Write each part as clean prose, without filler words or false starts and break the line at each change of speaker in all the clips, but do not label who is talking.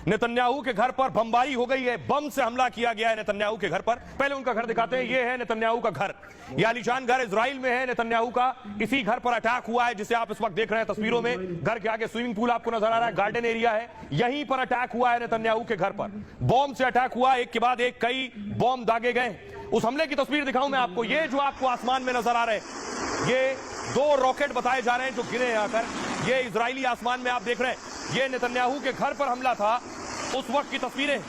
Netanyahu के घर पर बमबारी हो गई है, बम से हमला किया गया है नेतन्याहू के घर पर। पहले उनका घर दिखाते हैं, ये है नेतन्याहू का घर, ये आलीशान घर इजराइल में है नेतन्याहू का। इसी घर पर अटैक हुआ है जिसे आप इस वक्त देख रहे हैं तस्वीरों में। घर के आगे स्विमिंग पूल आपको नजर आ रहा है, गार्डन एरिया है, यहीं पर अटैक हुआ है नेतन्याहू के घर पर। बॉम्ब से अटैक हुआ, एक के बाद एक कई बॉम्ब दागे गए। उस हमले की तस्वीर दिखाऊं मैं आपको, ये जो आपको आसमान में नजर आ रहे हैं, ये 2 रॉकेट बताए जा रहे हैं जो गिरे हैं आकर, ये इजरायली आसमान में आप देख रहे हैं। ये नेतन्याहू के घर पर हमला था, उस वक्त की तस्वीरें।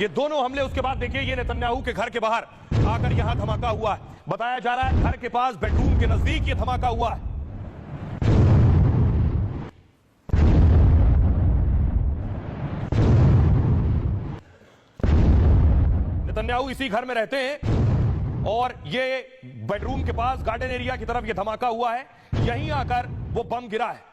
ये दोनों हमले उसके बाद देखिए, ये नेतन्याहू के घर के बाहर आकर यहां धमाका हुआ है। बताया जा रहा है घर के पास बेडरूम के नजदीक ये धमाका हुआ है। नेतन्याहू इसी घर में रहते हैं और ये बेडरूम के पास गार्डन एरिया की तरफ ये धमाका हुआ है, यहीं आकर वो बम गिरा है।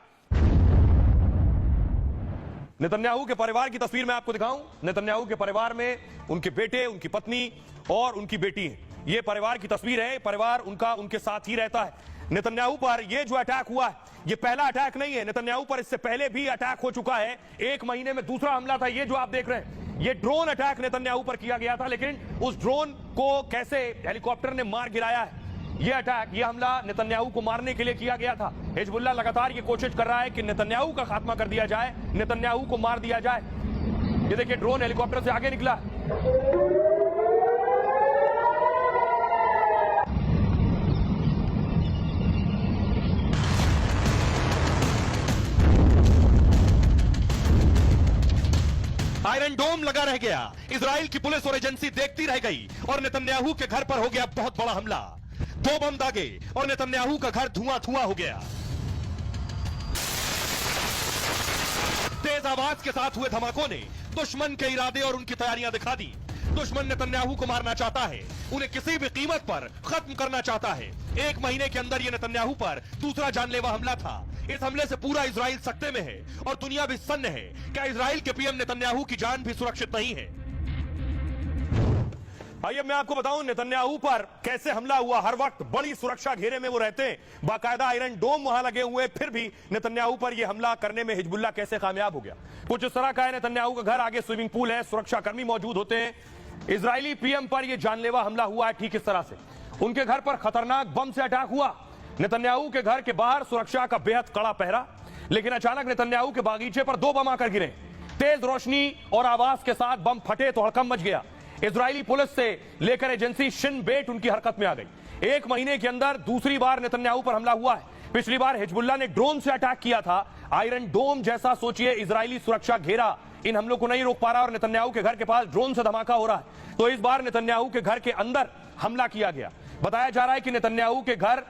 नेतन्याहू के परिवार की तस्वीर मैं आपको दिखाऊं। नेतन्याहू के परिवार में उनके बेटे, उनकी पत्नी और उनकी बेटी है। ये परिवार की तस्वीर है, परिवार उनका उनके साथ ही रहता है। नेतन्याहू पर ये जो अटैक हुआ है, ये पहला अटैक नहीं है। नेतन्याहू पर इससे पहले भी अटैक हो चुका है, 1 महीने में दूसरा हमला था। ये जो आप देख रहे हैं, ये ड्रोन अटैक नेतन्याहू पर किया गया था, लेकिन उस ड्रोन को कैसे हेलीकॉप्टर ने मार गिराया है। ये अटैक, ये हमला नेतन्याहू को मारने के लिए किया गया था। हिजबुल्लाह लगातार ये कोशिश कर रहा है कि नेतन्याहू का खात्मा कर दिया जाए, नेतन्याहू को मार दिया जाए। ये देखिए ड्रोन हेलीकॉप्टर से आगे निकला। आयरन डोम लगा रह गया, इजराइल की पुलिस और एजेंसी देखती रह गई और नेतन्याहू के घर पर हो गया बहुत बड़ा हमला। 2 बम दागे और नेतन्याहू का घर धुआं धुआं हो गया। तेज आवाज के साथ हुए धमाकों ने दुश्मन के इरादे और उनकी तैयारियां दिखा दी। दुश्मन नेतन्याहू को मारना चाहता है, उन्हें किसी भी कीमत पर खत्म करना चाहता है। 1 महीने के अंदर यह नेतन्याहू पर दूसरा जानलेवा हमला था। इस हमले से पूरा इजराइल सख्ते में है और दुनिया भी सन्न है। क्या इजराइल के पीएम नेतन्याहू की जान भी सुरक्षित नहीं है? आइए मैं आपको बताऊं नेतन्याहू पर कैसे हमला हुआ। हर वक्त बड़ी सुरक्षा घेरे में वो रहते हैं, बाकायदा आयरन डोम वहां लगे हुए, फिर भी नेतन्याहू पर यह हमला करने में हिजबुल्लाह कैसे कामयाब हो गया। कुछ इस तरह का है, नेतन्याहू का घर, आगे स्विमिंग पूल है, सुरक्षाकर्मी मौजूद होते हैं। इजरायली पीएम पर यह जानलेवा हमला हुआ है ठीक इस तरह से। उनके घर पर खतरनाक बम से अटैक हुआ। नेतन्याहू के घर के बाहर सुरक्षा का बेहद कड़ा पहरा, लेकिन अचानक नेतन्याहू के बागीचे पर 2 बम आकर गिरे। तेज रोशनी और आवाज के साथ बम फटे तो हड़कंप मच गया। इजरायली पुलिस से लेकर एजेंसी शिन बेट उनकी हरकत में आ गई। 1 महीने के अंदर दूसरी बार नेतन्याहू पर हमला हुआ है। पिछली बार हिजबुल्लाह ने ड्रोन से अटैक किया था। आयरन डोम जैसा सोचिए इजरायली सुरक्षा घेरा इन हमलों को नहीं रोक पा रहा और नेतन्याहू के घर के पास ड्रोन से धमाका हो रहा है। तो इस बार नेतन्याहू के घर के अंदर हमला किया गया। बताया जा रहा है कि नेतन्याहू के घर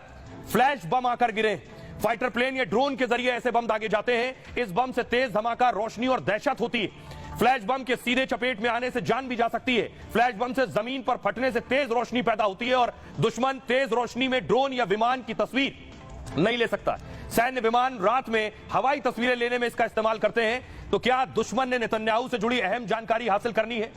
फ्लैश बम आकर गिरे। फाइटर प्लेन या ड्रोन के जरिए ऐसे बम दागे जाते हैं। इस बम से तेज धमाका, रोशनी और दहशत होती है। फ्लैश बम के सीधे चपेट में आने से जान भी जा सकती है। फ्लैश बम से जमीन पर फटने से तेज रोशनी पैदा होती है और दुश्मन तेज रोशनी में ड्रोन या विमान की तस्वीर नहीं ले सकता। सैन्य विमान रात में हवाई तस्वीरें लेने में इसका इस्तेमाल करते हैं। तो क्या दुश्मन ने नेतन्याहू से जुड़ी अहम जानकारी हासिल करनी है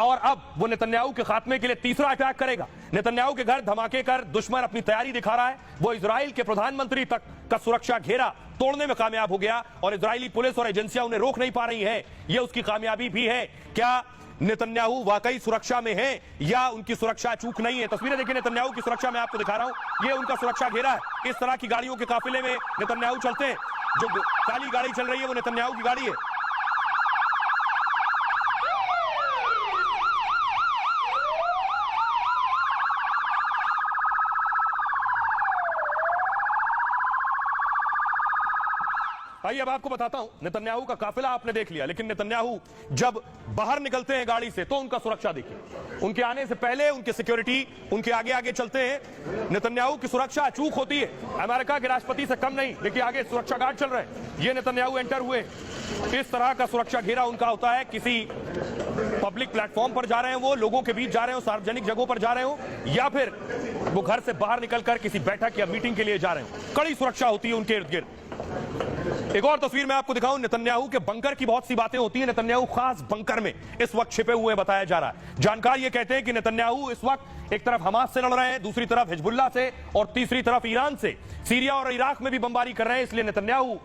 और अब वो नेतन्याहू के खात्मे के लिए तीसरा अटैक करेगा। नेतन्याहू के घर धमाके कर दुश्मन अपनी तैयारी दिखा रहा है। वो इजराइल के प्रधानमंत्री तक का सुरक्षा घेरा तोड़ने में कामयाब हो गया और इजरायली पुलिस और एजेंसियां उन्हें रोक नहीं पा रही हैं। यह उसकी कामयाबी भी है। क्या नेतन्याहू वाकई सुरक्षा में है या उनकी सुरक्षा चूक नहीं है? तस्वीरें देखिए नेतन्याहू की सुरक्षा में आपको दिखा रहा हूं। यह उनका सुरक्षा घेरा है। इस तरह की गाड़ियों के काफिले में नेतन्याहू चलते हैं। जो काली गाड़ी चल रही है वो नेतन्याहू की गाड़ी है। आइए अब आपको बताता हूं, नेतन्याहू का काफिला आपने देख लिया, लेकिन नेतन्याहू जब बाहर निकलते हैं गाड़ी से तो उनका सुरक्षा देखिए। उनके आने से पहले उनके सिक्योरिटी उनके आगे आगे चलते हैं। नेतन्याहू की सुरक्षा अचूक होती है, अमेरिका के राष्ट्रपति से कम नहीं। देखिए आगे सुरक्षा गार्ड चल रहे हैं। ये नेतन्याहू एंटर हुए, इस तरह का सुरक्षा घेरा उनका होता है। किसी पब्लिक प्लेटफॉर्म पर जा रहे हैं, वो लोगों के बीच जा रहे हो, सार्वजनिक जगहों पर जा रहे हो, या फिर वो घर से बाहर निकलकर किसी बैठक या मीटिंग के लिए जा रहे हो, कड़ी सुरक्षा होती है उनके इर्द गिर्द। एक और तस्वीर मैं आपको दिखाऊं, नेतन्याहू के बंकर की बहुत सी बातें होती हैं। नेतन्याहू खास बंकर में इस वक्त छिपे हुए बताया जा रहा है। जानकार ये कहते हैं कि नेतन्याहू इस वक्त एक तरफ हमास से लड़ रहे हैं, दूसरी तरफ हिजबुल्लाह से और तीसरी तरफ ईरान से। सीरिया और इराक में भी बमबारी कर रहे हैं, इसलिए नेतन्याहू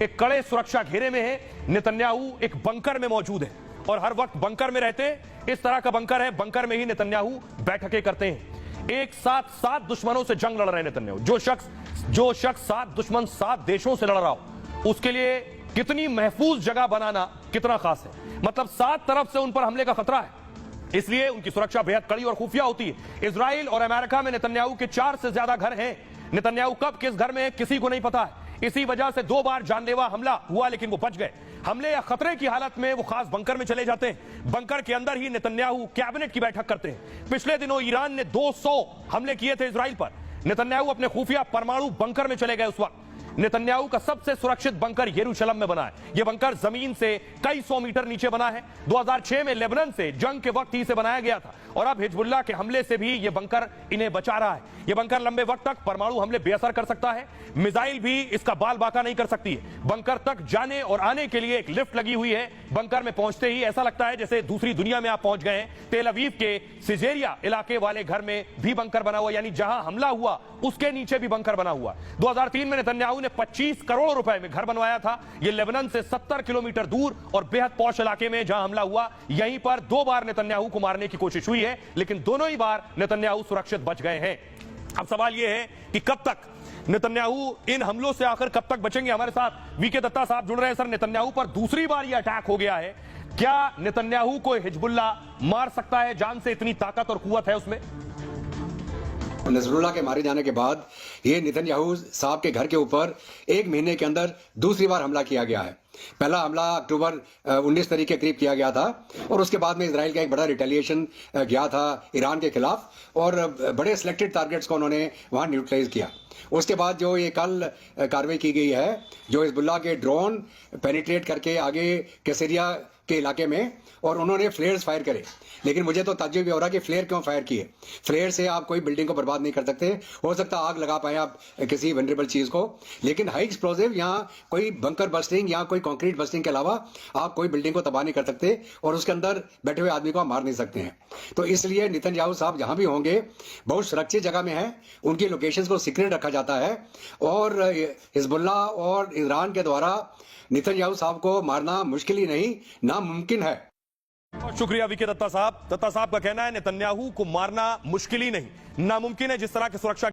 एक कड़े सुरक्षा घेरे में है। नेतन्याहू एक बंकर में मौजूद है और हर वक्त बंकर में रहते हैं। इस तरह का बंकर है, बंकर में ही नेतन्याहू बैठकें करते हैं। एक साथ 7 दुश्मनों से जंग लड़ रहे हैं नेतन्याहू। जो शख्स 7 दुश्मन 7 देशों से लड़ रहा हो, उसके लिए कितनी महफूज जगह बनाना कितना खास है। मतलब 7 तरफ से उन पर हमले का खतरा है, इसलिए उनकी सुरक्षा बेहद कड़ी और खुफिया होती है। इजराइल और अमेरिका में नेतन्याहू के 4 से ज्यादा घर हैं। नेतन्याहू कब किस घर में है किसी को नहीं पता है। इसी वजह से 2 बार जानलेवा हमला हुआ, लेकिन वो बच गए। हमले या खतरे की हालत में वो खास बंकर में चले जाते हैं। बंकर के अंदर ही नेतन्याहू कैबिनेट की बैठक करते हैं। पिछले दिनों ईरान ने 200 हमले किए थे इजराइल पर। नेतन्याहू अपने खुफिया परमाणु बंकर में चले गए। उस वक्त नेतन्याहू का सबसे सुरक्षित बंकर यरूशलेम में बना है। यह बंकर जमीन से कई 100 मीटर नीचे बना है। 2006 में लेबनान से जंग के वक्त ही इसे बनाया गया था और अब हिजबुल्लाह के हमले से भी यह बंकर इन्हें बचा रहा है। यह बंकर लंबे वक्त तक परमाणु हमले बेअसर कर सकता है। मिसाइल भी इसका बाल बाका नहीं कर सकती है। बंकर तक जाने और आने के लिए एक लिफ्ट लगी हुई है। बंकर में पहुंचते ही ऐसा लगता है जैसे दूसरी दुनिया में आप पहुंच गए हैं। तेल अवीव के सिजेरिया इलाके वाले घर में भी बंकर बना हुआ, यानी जहां हमला हुआ उसके नीचे भी बंकर बना हुआ। 2003 में नेतन्याहू ने 25 करोड़ रुपए में घर बनवाया था। यह लेबनान से 70 किलोमीटर दूर और बेहद पौष इलाके में जहां हमला हुआ, यहीं पर 2 बार नेतन्याहू को मारने की कोशिश हुई है, लेकिन दोनों ही बार नेतन्याहू सुरक्षित बच गए हैं। अब सवाल यह है कि कब तक नेतन्याहू इन हमलों से आखिर कब तक बचेंगे। हमारे साथ वीके दत्ता साहब जुड़ रहे हैं। सर, नेतन्याहू पर दूसरी बार यह अटैक हो गया है, क्या नेतन्याहू को हिजबुल्लाह मार सकता है? जान से इतनी ताकत और कुव्वत है उसमें?
नजरुल्लाह के मारे जाने के बाद ये नेतन्याहू साहब के घर के ऊपर 1 महीने के अंदर दूसरी बार हमला किया गया है। पहला हमला अक्टूबर 19 तारीख के करीब किया गया था और उसके बाद में इजराइल का एक बड़ा रिटेलिएशन गया था ईरान के खिलाफ और बड़े सिलेक्टेड टारगेट्स को उन्होंने वहां न्यूट्रलाइज किया। उसके बाद जो ये कल कार्रवाई की गई है, जो हिजबुल्लाह के ड्रोन पेनिट्रेट करके आगे के सीरिया के इलाके में और उन्होंने फ्लेयर्स फायर करे, लेकिन मुझे तो ताज्जुब हो रहा कि फ्लेयर क्यों फायर किए। फ्लेयर से आप कोई बिल्डिंग को बर्बाद नहीं कर सकते। हो सकता आग लगा पाए आप किसी वनरेबल चीज को, लेकिन हाई एक्सप्लोसिव यहाँ कोई बंकर बस्टिंग या कोई कंक्रीट बस्टिंग के अलावा आप कोई बिल्डिंग को तबाह नहीं कर सकते और उसके अंदर बैठे हुए आदमी को आप मार नहीं सकते हैं। तो इसलिए नेतन्याहू साहब जहां भी होंगे बहुत सुरक्षित जगह में है। उनकी लोकेशंस को सीक्रेट रखा जाता है और हिजबुल्लाह और ईरान के द्वारा नेतन्याहू साहब को मारना मुश्किल ही नहीं, नामुमकिन है।
बहुत शुक्रिया वीके दत्ता साहब। दत्ता साहब का कहना है नेतन्याहू को मारना मुश्किल ही नहीं, नामुमकिन है। जिस तरह की सुरक्षा